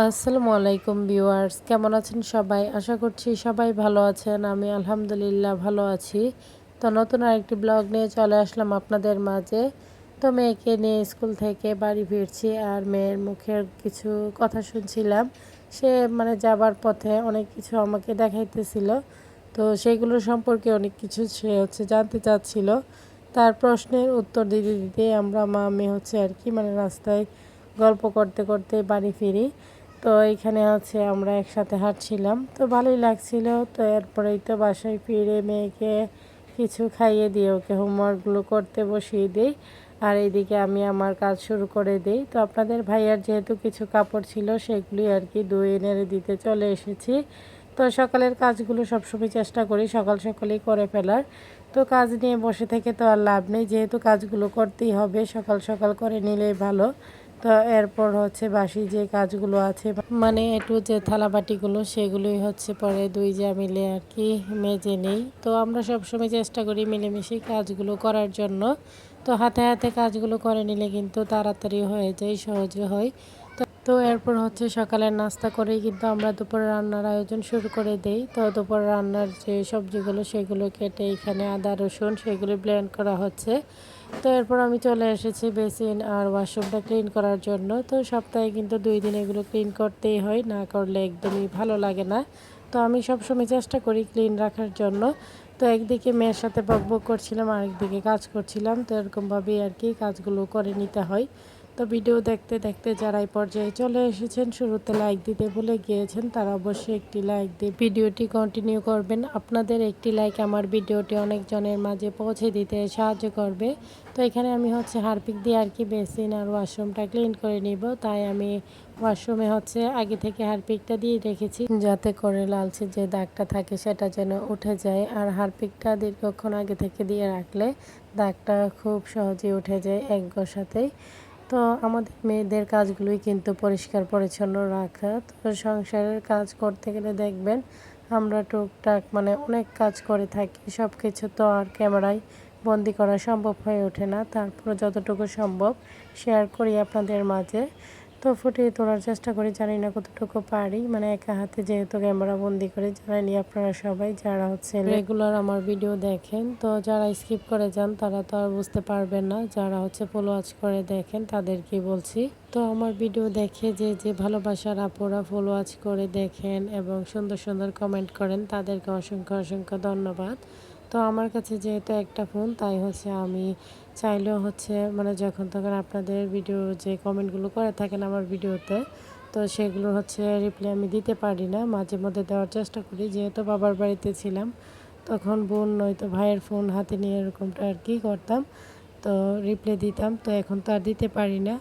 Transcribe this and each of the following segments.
আসসালামু আলাইকুম ভিউয়ার্স, কেমন আছেন সবাই? আশা করছি সবাই ভালো আছেন। আমি আলহামদুলিল্লাহ ভালো আছি। তো নতুন আরেকটি ব্লগ নিয়ে চলে আসলাম আপনাদের মাঝে। তো মেয়েকে নিয়ে স্কুল থেকে বাড়ি ফিরছি আর মেয়ের মুখের কিছু কথা শুনছিলাম। সে যাবার পথে অনেক কিছু আমাকে দেখাইতেছিল। তো সেইগুলো সম্পর্কে অনেক কিছু সে জানতে চাচ্ছিল। তার প্রশ্নের উত্তর দিতে দিতে আমরা মা মেয়ে আর কি রাস্তায় গল্প করতে করতে বাড়ি ফিরি। তো এইখানে আমরা একসাথে হাঁটছিলাম, তো ভালোই লাগছিল। তো এরপরেই তো বাসায় ফিরে মেয়েকে কিছু খাইয়ে দিয়ে ওকে হোমওয়ার্কগুলো করতে বসিয়ে দিই, আর এইদিকে আমি আমার কাজ শুরু করে দিই। তো আপনাদের ভাইয়ার যেহেতু কিছু কাপড় ছিল সেগুলি আর কি ধুয়ে নেড়ে দিতে চলে এসেছি। তো সকালের কাজগুলো সবসময় চেষ্টা করি সকাল সকালেই করে ফেলার। তো কাজ নিয়ে বসে থেকে তো আর লাভ নেই, যেহেতু কাজগুলো করতেই হবে, সকাল সকাল করে নিলেই ভালো। তো এরপর বাসি যে কাজগুলো আছে একটু যে থালাবাটিগুলো সেগুলোই পরে দুই যা মিলে আর কি মেজে নেই। তো আমরা সবসময় চেষ্টা করি মিলেমিশে কাজগুলো করার জন্য। তো হাতে হাতে কাজগুলো করে নিলে কিন্তু তাড়াতাড়ি হয়ে যায়, সহজে হয়। তো এরপর সকালের নাস্তা করেই কিন্তু আমরা দুপুরে রান্নার আয়োজন শুরু করে দেই। তো দুপুরে রান্নার যে সবজিগুলো সেগুলো কেটে এখানে আদা রসুন সেগুলো ব্লেন্ড করা হচ্ছে। তো এরপর আমি চলে এসেছি বেসিন আর ওয়াশরুমটা ক্লিন করার জন্য। তো সপ্তাহে কিন্তু 2 দিন এগুলো ক্লিন করতেই হয়, না করলে একদমই ভালো লাগে না। তো আমি সবসময় চেষ্টা করি ক্লিন রাখার জন্য। তো একদিকে মেয়ের সাথে বকবক করছিলাম, আরেকদিকে কাজ করছিলাম। তো এরকমভাবেই আর কি কাজগুলো করে নিতে হয়। তো ভিডিও দেখতে দেখতে যারা এই পর্যায়ে চলে এসেছেন, শুরুতে লাইক দিতে ভুলে গিয়েছেন, তারা অবশ্যই একটি লাইক দিয়ে ভিডিওটি কন্টিনিউ করবেন। আপনাদের একটি লাইক আমার ভিডিওটি অনেকজনের মাঝে পৌঁছে দিতে সাহায্য করবে। তো এখানে আমি হারপিক দিয়ে আর কি বেসিন আর ওয়াশরুমটা ক্লিন করে নিব। তাই আমি ওয়াশরুমে আগে থেকে হারপিকটা দিয়ে রেখেছি, যাতে করে লালচে যে দাগটা থাকে সেটা যেন উঠে যায়। আর হারপিকটা দীর্ঘক্ষণ আগে থেকে দিয়ে রাখলে দাগটা খুব সহজেই উঠে যায় এক ঘষাতেই। তো আমাদের মেয়েদের কাজগুলোই কিন্তু পরিষ্কার পরিচ্ছন্ন রাখা। তো সংসারের কাজ করতে গেলে দেখবেন আমরা টুকটাক অনেক কাজ করে থাকি, সব কিছু তো আর ক্যামেরায় বন্দি করা সম্ভব হয়ে ওঠে না। তারপর যতটুকু সম্ভব শেয়ার করি আপনাদের মাঝে। তো ফুটিয়ে তোলার চেষ্টা করি, জানি না কতটুকু পারি, একা হাতে যেহেতু ক্যামেরা বন্দি করে। জানানি আপনারা সবাই যারা রেগুলার আমার ভিডিও দেখেন, তো যারা স্কিপ করে যান তারা তো আর বুঝতে পারবেন না। যারা ফলো ওয়াচ করে দেখেন তাদেরকে বলছি। তো আমার ভিডিও দেখে যে যে ভালোবাসার আপুরা ফলো ওয়াচ করে দেখেন এবং সুন্দর সুন্দর কমেন্ট করেন, তাদেরকে অসংখ্য অসংখ্য ধন্যবাদ। তো আমার কাছে যেহেতু একটা ফোন, তাই আমি চাইলেও যখন তখন আপনাদের ভিডিও যে কমেন্টগুলো করে থাকেন আমার ভিডিওতে, তো সেগুলো রিপ্লাই আমি দিতে পারি না। মাঝে মধ্যে দেওয়ার চেষ্টা করি, যেহেতু বাবার বাড়িতে ছিলাম তখন বোন নয়তো ভাইয়ের ফোন হাতে নিয়ে এরকমটা আর কি করতাম, তো রিপ্লাই দিতাম। তো এখন তো আর দিতে পারি না,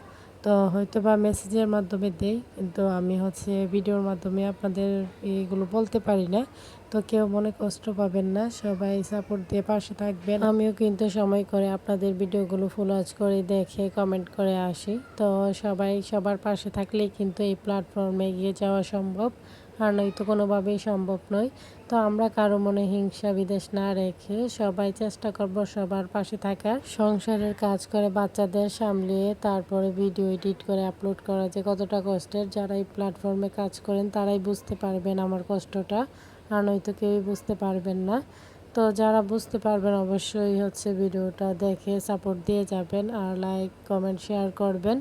তো হয়তো বা মেসেজের মাধ্যমে দেই, কিন্তু আমি ভিডিওর মাধ্যমে আপনাদের এগুলো বলতে পারি না। তো কেউ মনে কষ্ট পাবেন না, সবাই সাপোর্ট দিয়ে পাশে থাকবেন। আমিও কিন্তু সময় করে আপনাদের ভিডিওগুলো ফলো ওয়াচ করে দেখে কমেন্ট করে আসি। তো সবাই সবার পাশে থাকলেই কিন্তু এই প্ল্যাটফর্মে এগিয়ে যাওয়া সম্ভব, আর নয়তো কোনোভাবেই সম্ভব নয়। তো আমরা কারো মনে হিংসা বিদ্বেষ না রেখে সবাই চেষ্টা করব সবার পাশে থাকার। সংসারের কাজ করে বাচ্চাদের সামলিয়ে তারপরে ভিডিও এডিট করে আপলোড করা যে কতটা কষ্টের, যারা এই প্ল্যাটফর্মে কাজ করেন তারাই বুঝতে পারবেন আমার কষ্টটা, আর নয়তো কেউই বুঝতে পারবেন না। তো যারা বুঝতে পারবেন অবশ্যই ভিডিওটা দেখে সাপোর্ট দিয়ে যাবেন, আর লাইক কমেন্ট শেয়ার করবেন।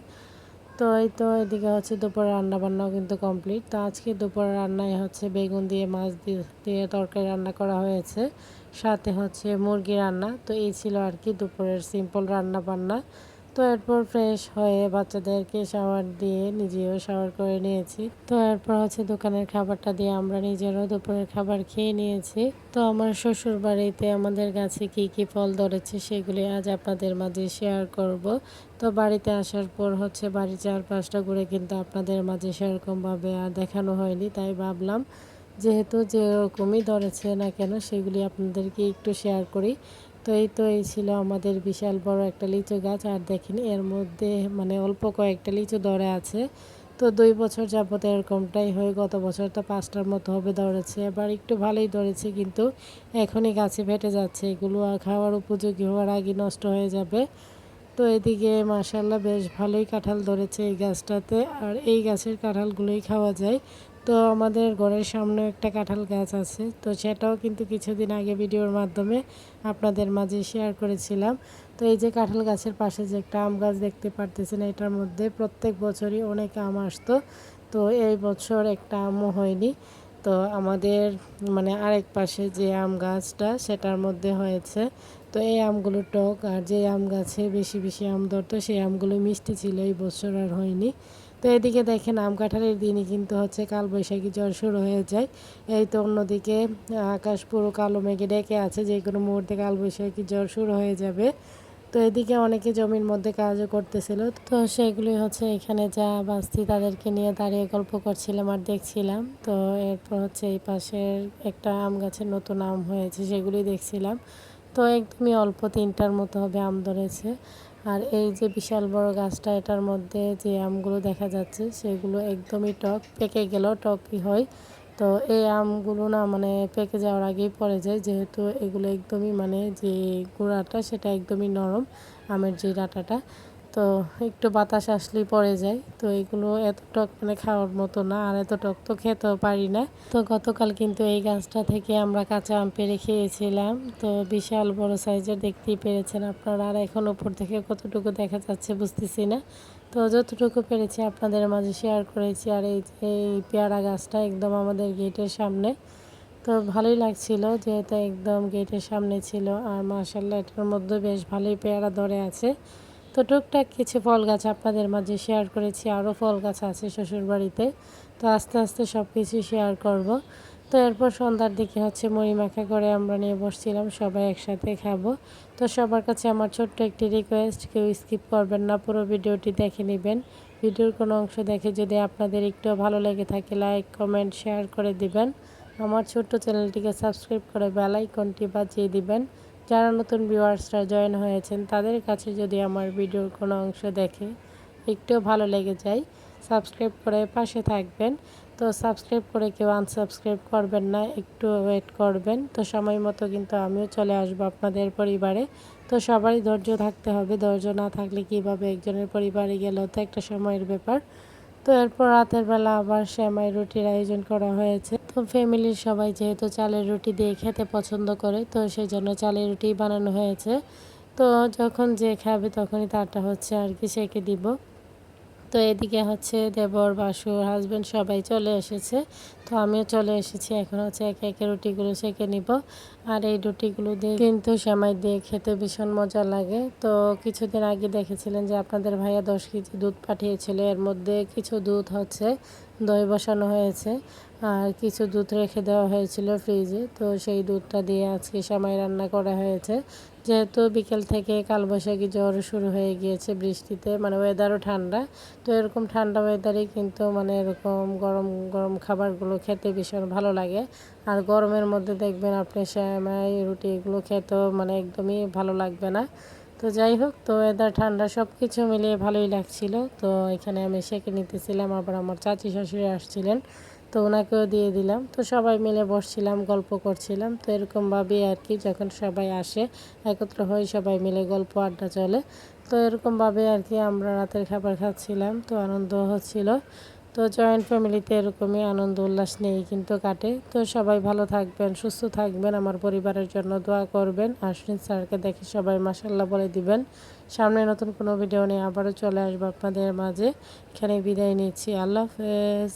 তো এই তো এদিকে দুপুরে রান্নাবান্নাও কিন্তু কমপ্লিট। তো আজকে দুপুরে রান্নায় বেগুন দিয়ে মাছ দিয়ে তরকারি রান্না করা হয়েছে, সাথে মুরগি রান্না। তো এই ছিল আর কি দুপুরের সিম্পল রান্না বান্না। তো এরপর ফ্রেশ হয়ে বাচ্চাদেরকে শাওয়ার দিয়ে নিজেও শাওয়ার করে নিয়েছি। তো এরপর দোকানের খাবারটা দিয়ে আমরা নিজেরও দুপুরের খাবার খেয়ে নিয়েছি। তো আমার শ্বশুর বাড়িতে আমাদের গাছে কি কি ফল ধরেছে সেগুলি আজ আপনাদের মাঝে শেয়ার করব। তো বাড়িতে আসার পর বাড়ির চারপাশটা ঘুরে কিন্তু আপনাদের মাঝে সেরকমভাবে আর দেখানো হয়নি, তাই ভাবলাম যেহেতু যেরকমই ধরেছে না কেন সেগুলি আপনাদেরকে একটু শেয়ার করি। তো এই ছিল আমাদের বিশাল বড় একটা লিচু গাছ, আর দেখেন এর মধ্যে অল্প কয়েকটা লিচু ধরে আছে। তো 2 বছর যাবত এরকমটাই হয়, গত বছর তো 5টার মতো হবে ধরেছে, এবার একটু ভালোই ধরেছে, কিন্তু এখনই গাছে ফেটে যাচ্ছে, এগুলো আর খাওয়ার উপযোগী হওয়ার আগে নষ্ট হয়ে যাবে। তো এদিকে মাশাআল্লাহ বেশ ভালোই কাঁঠাল ধরেছে এই গাছটাতে, আর এই গাছের কাঁঠালগুলোই খাওয়া যায়। তো আমাদের ঘরের সামনে একটা কাঁঠাল গাছ আছে, তো সেটাও কিন্তু কিছুদিন আগে ভিডিওর মাধ্যমে আপনাদের মাঝে শেয়ার করেছিলাম। তো এই যে কাঁঠাল গাছের পাশে যে একটা আম গাছ দেখতে পারতেছেন, এটার মধ্যে প্রত্যেক বছরই অনেক আম আসতো। তো এই বছর একটা আমও হয়নি। তো আমাদের মানে আরেক পাশে যে আম গাছটা সেটার মধ্যে হয়েছে। তো এই আমগুলো টক, আর যে আম গাছে বেশি বেশি আম ধরতো সেই আমগুলো মিষ্টি ছিল, এই বছর আর হয়নি। তো এদিকে দেখেন আম কাঁঠালের দিনই কিন্তু হচ্ছে কালবৈশাখী ঝড় শুরু হয়ে যায়। এই তো অন্যদিকে আকাশ পুরো কালো মেঘে ডেকে আছে, যে কোনো মুহূর্তে কালবৈশাখী ঝড় শুরু হয়ে যাবে। তো এদিকে অনেকে জমির মধ্যে কাজও করতেছিল, তো সেগুলি হচ্ছে এখানে যা বাস্তি তাদেরকে নিয়ে দাঁড়িয়ে গল্প করছিলাম আর দেখছিলাম। তো এরপর হচ্ছে এই পাশের একটা আম গাছের নতুন আম হয়েছে সেগুলি দেখছিলাম। তো একদমই অল্প 3টার মতো হবে আম ধরেছে। আর এই যে বিশাল বড় গাছটা, এটার মধ্যে যে আমগুলো দেখা যাচ্ছে সেগুলো একদমই টক, পেকে গেলেও টকই হয়। তো এই আমগুলো না মানে পেকে যাওয়ার আগেই পড়ে যায়, যেহেতু এগুলো একদমই মানে যে গুঁড়াটা সেটা একদমই নরম, আমের যে ডাঁটাটা। তো একটু বাতাস আসলেই পড়ে যায়। তো এগুলো এত টক মানে খাওয়ার মতো না, আর এত টক তো খেতেও পারি না। তো গতকাল কিন্তু এই গাছটা থেকে আমরা কাঁচা আম পেড়ে খেয়েছিলাম। তো বিশাল বড় সাইজের, দেখতেই পেরেছেন আপনারা। আর এখন উপর থেকে কতটুকু দেখা যাচ্ছে বুঝতেছি না। তো যতটুকু পেরেছি আপনাদের মাঝে শেয়ার করেছি। আর এই পেয়ারা গাছটা একদম আমাদের গেটের সামনে। তো ভালোই লাগছিল যেহেতু একদম গেটের সামনে ছিল, আর মাশাআল্লাহ এটার মধ্যে বেশ ভালোই পেয়ারা ধরে আছে। তো টুকটাক কিছু ফল গাছ আপনাদের মাঝে শেয়ার করেছি, আরও ফল গাছ আছে শ্বশুরবাড়িতে। তো আস্তে আস্তে সব কিছু শেয়ার করব। তো এরপর সন্ধ্যার দিকে হচ্ছে মুড়ি মাখা করে আমরা নিয়ে বসছিলাম, সবাই একসাথে খাবো। তো সবার কাছে আমার ছোট্ট একটি রিকোয়েস্ট, কেউ স্কিপ করবেন না, পুরো ভিডিওটি দেখে নেবেন। ভিডিওর কোনো অংশ দেখে যদি আপনাদের একটু ভালো লেগে থাকে লাইক কমেন্ট শেয়ার করে দিবেন। আমার ছোট্ট চ্যানেলটিকে সাবস্ক্রাইব করে বেল আইকনটি বাজিয়ে দিবেন। যারা নতুন ভিউয়ার্সরা জয়েন হয়েছেন তাদের কাছে যদি আমার ভিডিওর কোনো অংশ দেখে একটু ভালো লেগে যায়, সাবস্ক্রাইব করে পাশে থাকবেন। তো সাবস্ক্রাইব করে কেউ আনসাবস্ক্রাইব করবেন না, একটু ওয়েট করবেন। তো সময় মতো কিন্তু আমিও চলে আসবো আপনাদের পরিবারে। তো সবারই ধৈর্য থাকতে হবে, ধৈর্য না থাকলে কীভাবে একজনের পরিবারে গেলেও তো একটা সময়ের ব্যাপার। তো এরপর রাতের বেলা আবার সেমাই রুটির আয়োজন করা হয়েছে। তো ফ্যামিলির সবাই যেহেতু চালের রুটি দিয়ে খেতে পছন্দ করে, তো সেই জন্য চালের রুটি বানানো হয়েছে। তো যখন যে খাবে তখনই তারটা হচ্ছে আর কি সেঁকে দিব। তো এদিকে হচ্ছে দেবর বাসুর হাজব্যান্ড সবাই চলে এসেছে। তো আমিও চলে এসেছি, এখন হচ্ছে একে একে রুটিগুলো সেঁকে নিব। আর এই রুটিগুলো দিয়ে কিন্তু সেমাই দিয়ে খেতে ভীষণ মজা লাগে। তো কিছুদিন আগে দেখেছিলেন যে আপনাদের ভাইয়া 10 কেজি দুধ পাঠিয়েছিল, এর মধ্যে কিছু দুধ হচ্ছে দই বসানো হয়েছে, আর কিছু দুধ রেখে দেওয়া হয়েছিল ফ্রিজে। তো সেই দুধটা দিয়ে আজকে সেমাই রান্না করা হয়েছে। যেহেতু বিকেল থেকে কালবৈশাখী ঝড় শুরু হয়ে গিয়েছে বৃষ্টিতে, মানে ওয়েদারও ঠান্ডা। তো এরকম ঠান্ডা ওয়েদারে কিন্তু মানে এরকম গরম গরম খাবারগুলো খেতে ভীষণ ভালো লাগে। আর গরমের মধ্যে দেখবেন আপনি সেমাই রুটি এগুলো খেতেও মানে একদমই ভালো লাগবে না। তো যাই হোক, তো ওয়েদার ঠান্ডা সব কিছু মিলিয়ে ভালোই লাগছিল। তো এখানে আমি সেঁকে নিতেছিলাম, আবার আমার চাচি শাশুড়ি আসছিলেন, তো ওনাকেও দিয়ে দিলাম। তো সবাই মিলে বসছিলাম, গল্প করছিলাম। তো এরকমভাবেই আর কি, যখন সবাই আসে একত্র হয়ে সবাই মিলে গল্প আড্ডা চলে। তো এরকমভাবে আর কি আমরা রাতের খাবার খাচ্ছিলাম, তো আনন্দ হচ্ছিল। তো জয়েন্ট ফ্যামিলিতে এরকমই আনন্দ উল্লাস নিয়েই কিন্তু কাটে। তো সবাই ভালো থাকবেন, সুস্থ থাকবেন, আমার পরিবারের জন্য দোয়া করবেন। আশরিন স্যারকে দেখে সবাই মাশাআল্লাহ বলে দিবেন। সামনে নতুন কোনো ভিডিও নিয়ে আবারও চলে আসবো আপনাদের মাঝে। এখানে বিদায় নিচ্ছি, আল্লাহ হাফেজ।